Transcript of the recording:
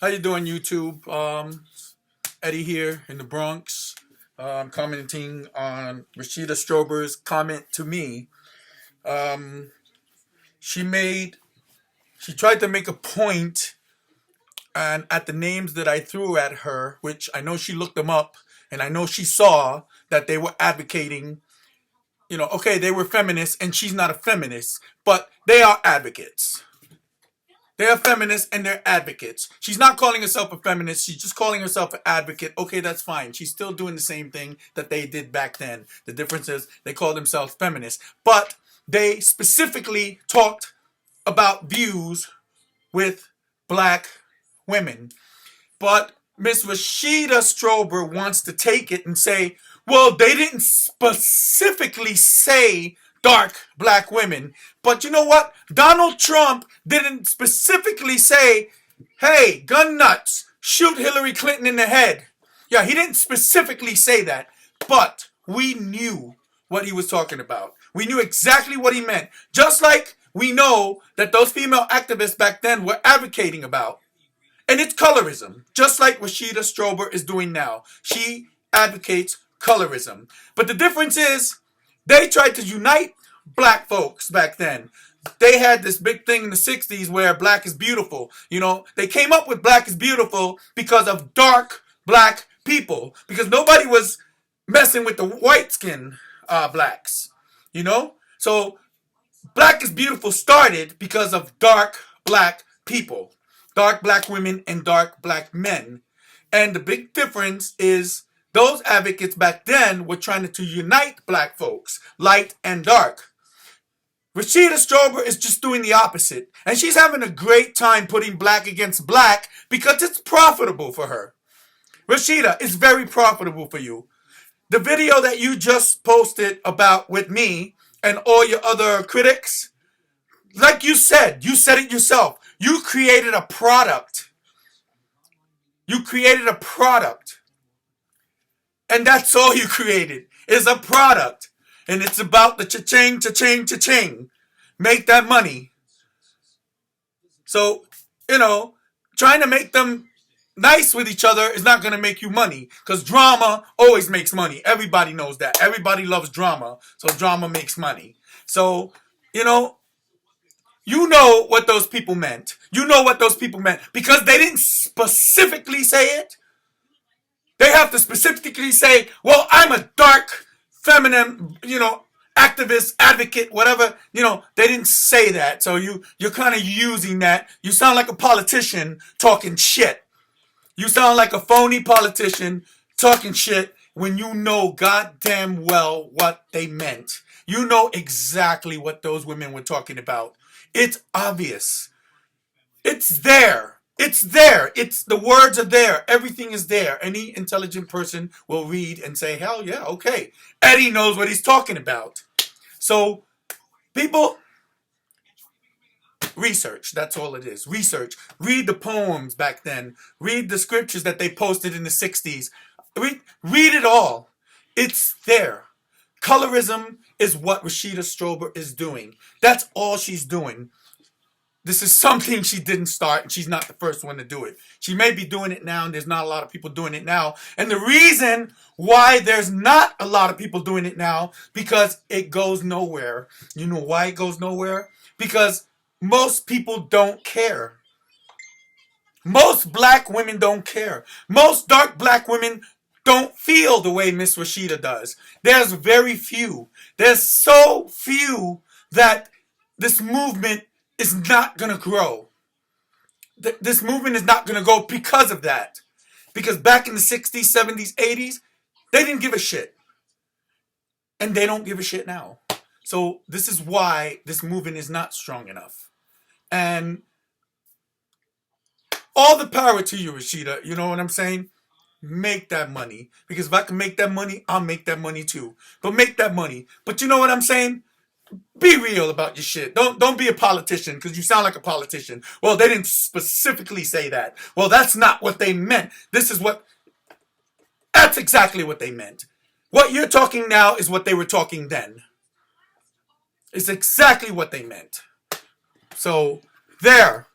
How you doing, YouTube? Eddie here in the Bronx. I'm commenting on Rashida Strober's comment to me. Um, she made, she tried to make a point, and at the names that I threw at her, which I know she looked them up, and I know she saw that they were advocating. Okay, they were feminists, and she's not a feminist, but they are advocates. They are feminists and they're advocates. She's not calling herself a feminist. She's just calling herself an advocate. Okay, that's fine. She's still doing the same thing that they did back then. The difference is they call themselves feminists. But they specifically talked about views with black women. But Miss Rashida Strober wants to take it and say, well, they didn't specifically say dark black women. But you know what? Donald Trump didn't specifically say, hey, gun nuts, shoot Hillary Clinton in the head. Yeah, he didn't specifically say that. But we knew what he was talking about. We knew exactly what he meant. Just like we know that those female activists back then were advocating about. And it's colorism, just like Rashida Strober is doing now. She advocates colorism. But the difference is, they tried to unite black folks back then. They had this big thing in the 60s where black is beautiful. They came up with black is beautiful because of dark black people. Because nobody was messing with the white skin blacks. So black is beautiful started because of dark black people. Dark black women and dark black men. And the big difference is those advocates back then were trying to unite black folks, light and dark. Rashida Strober is just doing the opposite. And she's having a great time putting black against black because it's profitable for her. Rashida, it's very profitable for you. The video that you just posted about with me and all your other critics, like you said it yourself. You created a product. You created a product. And that's all you created, is a product. And it's about the cha-ching, cha-ching, cha-ching. Make that money. So, trying to make them nice with each other is not going to make you money. Because drama always makes money. Everybody knows that. Everybody loves drama. So drama makes money. So, you know what those people meant. You know what those people meant. Because they didn't specifically say it. They have to specifically say, well, I'm a dark, feminine, activist, advocate, whatever. They didn't say that. So you're kind of using that. You sound like a politician talking shit. You sound like a phony politician talking shit when you know goddamn well what they meant. You know exactly what those women were talking about. It's obvious. It's there. It's there. The words are there. Everything is there. Any intelligent person will read and say, hell yeah, okay. Eddie knows what he's talking about. So, people, research. That's all it is. Research. Read the poems back then. Read the scriptures that they posted in the 60s. Read it all. It's there. Colorism is what Rashida Strober is doing. That's all she's doing. This is something she didn't start, and she's not the first one to do it. She may be doing it now, and there's not a lot of people doing it now. And the reason why there's not a lot of people doing it now, because it goes nowhere. You know why it goes nowhere? Because most people don't care. Most black women don't care. Most dark black women don't feel the way Miss Rashida does. There's very few. There's so few that this movement is not going to grow. This movement is not going to go because of that. Because back in the 60s, 70s, 80s, they didn't give a shit. And they don't give a shit now. So this is why this movement is not strong enough. And all the power to you, Rashida. You know what I'm saying? Make that money. Because if I can make that money, I'll make that money too. But make that money. But you know what I'm saying? Be real about your shit. Don't be a politician because you sound like a politician. Well, they didn't specifically say that. Well, that's not what they meant. That's exactly what they meant. What you're talking now is what they were talking then. It's exactly what they meant. So, there.